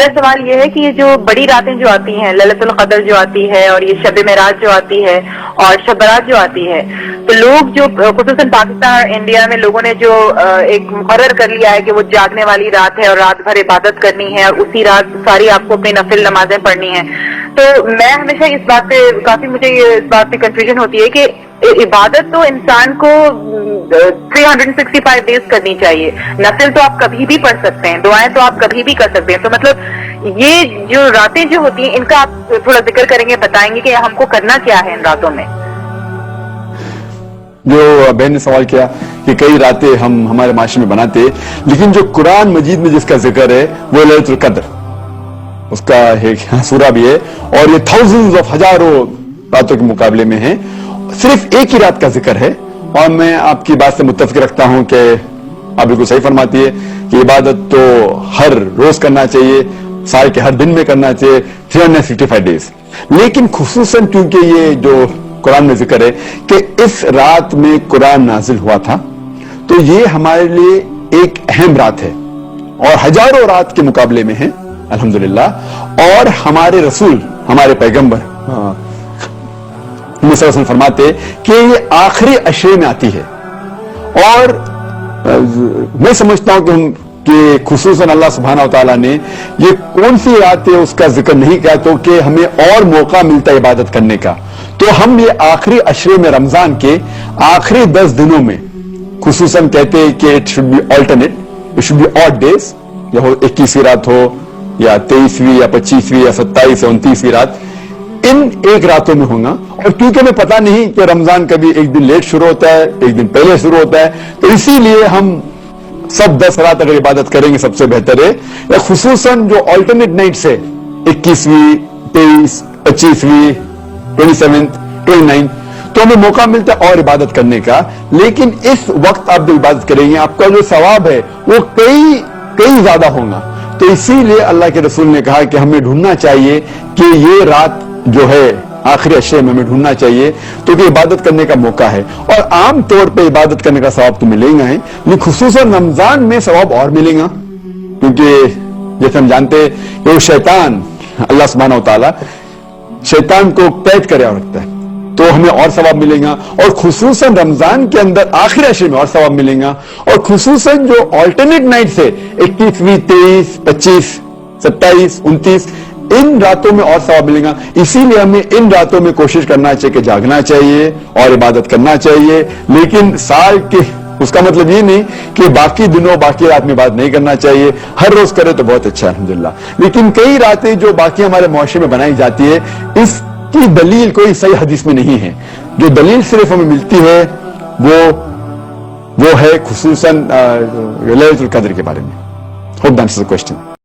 میرا سوال یہ ہے کہ یہ جو بڑی راتیں جو آتی ہیں، لیلۃ القدر جو آتی ہے اور یہ شب معراج جو آتی ہے اور شب برات جو آتی ہے، تو لوگ جو خصوصاً پاکستان اور انڈیا میں لوگوں نے جو ایک مقرر کر لیا ہے کہ وہ جاگنے والی رات ہے اور رات بھر عبادت کرنی ہے اور اسی رات ساری آپ کو اپنی نفل نمازیں پڑھنی ہیں، تو میں ہمیشہ اس بات پہ کافی مجھے اس بات پہ کنفیوژن ہوتی ہے کہ عبادت تو انسان کو 365 ڈیز کرنی چاہیے، نفل تو آپ کبھی بھی پڑھ سکتے ہیں، دعائیں تو آپ کبھی بھی کر سکتے ہیں، تو مطلب یہ جو راتیں جو ہوتی ہیں ان کا آپ تھوڑا ذکر کریں گے، بتائیں گے کہ ہم کو کرنا کیا ہے ان راتوں میں؟ جو بہن نے سوال کیا کہ کئی راتیں ہم ہمارے معاشرے میں بناتے، لیکن جو قرآن مجید میں جس کا ذکر ہے وہ لیلۃ القدر، اس کا ایک سورہ بھی ہے، اور یہ تھاؤزنز آف ہزاروں راتوں کے مقابلے میں ہیں، صرف ایک ہی رات کا ذکر ہے، اور میں آپ کی بات سے متفق رکھتا ہوں کہ آپ بالکل صحیح فرماتی ہے کہ عبادت تو ہر روز کرنا چاہیے، سال کے ہر دن میں کرنا چاہیے، 365 ڈیز، لیکن خصوصاً کیونکہ یہ جو قرآن میں ذکر ہے کہ اس رات میں قرآن نازل ہوا تھا، تو یہ ہمارے لیے ایک اہم رات ہے اور ہزاروں رات کے مقابلے میں ہے الحمدللہ، اور ہمارے رسول ہمارے پیغمبر صلی اللہ علیہ وسلم فرماتے کہ یہ آخری عشرے میں آتی ہے، اور میں سمجھتا ہوں کہ خصوصاً اللہ سبحانہ و تعالیٰ نے یہ کون سی رات ہے اس کا ذکر نہیں کیا تو کہ ہمیں اور موقع ملتا ہے عبادت کرنے کا، تو ہم یہ آخری عشرے میں رمضان کے آخری 10 دنوں میں خصوصاً کہتے ہیں کہ it should be alternate, it should be odd days, یا 21ویں رات ہو یا 23ویں یا 25ویں یا 27 یا 29ویں رات، ان ایک راتوں میں ہونا، اور کیونکہ ہمیں پتہ نہیں کہ رمضان کبھی ایک دن لیٹ شروع ہوتا ہے، ایک دن پہلے شروع ہوتا ہے، تو اسی لیے ہم سب 10 رات اگر عبادت کریں گے سب سے بہتر ہے، یا خصوصاً جو آلٹرنیٹ نائٹس ہے 21ویں 23 25ویں 27 29، تو ہمیں موقع ملتا ہے اور عبادت کرنے کا، لیکن اس وقت آپ جو عبادت کریں گے آپ کا جو ثواب ہے وہ کئی زیادہ ہوگا، تو اسی لیے اللہ کے رسول نے کہا کہ ہمیں ڈھونڈنا چاہیے کہ یہ رات جو ہے آخری عشرے میں ہمیں ڈھونڈنا چاہیے تو کہ عبادت کرنے کا موقع ہے، اور عام طور پہ عبادت کرنے کا ثواب تو ملے گا، لیکن خصوصاً رمضان میں ثواب اور ملے گا، کیونکہ جیسے ہم جانتے ہیں کہ وہ شیطان اللہ سبحانہ و تعالیٰ شیطان کو قید کرے رکھتا ہے، تو ہمیں اور ثواب ملے گا، اور خصوصاً رمضان کے اندر آخری عشرے میں اور ثواب ملے گا، اور خصوصاً جو آلٹرنیٹ نائٹ سے 21ویں 23 25 27 29 ان راتوں میں اور ثواب ملے گا، اسی لیے ہمیں ان راتوں میں کوشش کرنا چاہیے کہ جاگنا چاہیے اور عبادت کرنا چاہیے، لیکن سال کے اس کا مطلب یہ نہیں کہ باقی دنوں باقی رات میں بات نہیں کرنا چاہیے، ہر روز کرے تو بہت اچھا الحمدللہ، لیکن کئی راتیں جو باقی ہمارے معاشرے میں بنائی جاتی ہے اس کی دلیل کوئی صحیح حدیث میں نہیں ہے، جو دلیل صرف ہمیں ملتی ہے وہ ہے خصوصاً لیلۃ القدر کے بارے میں۔ Hope that's the question.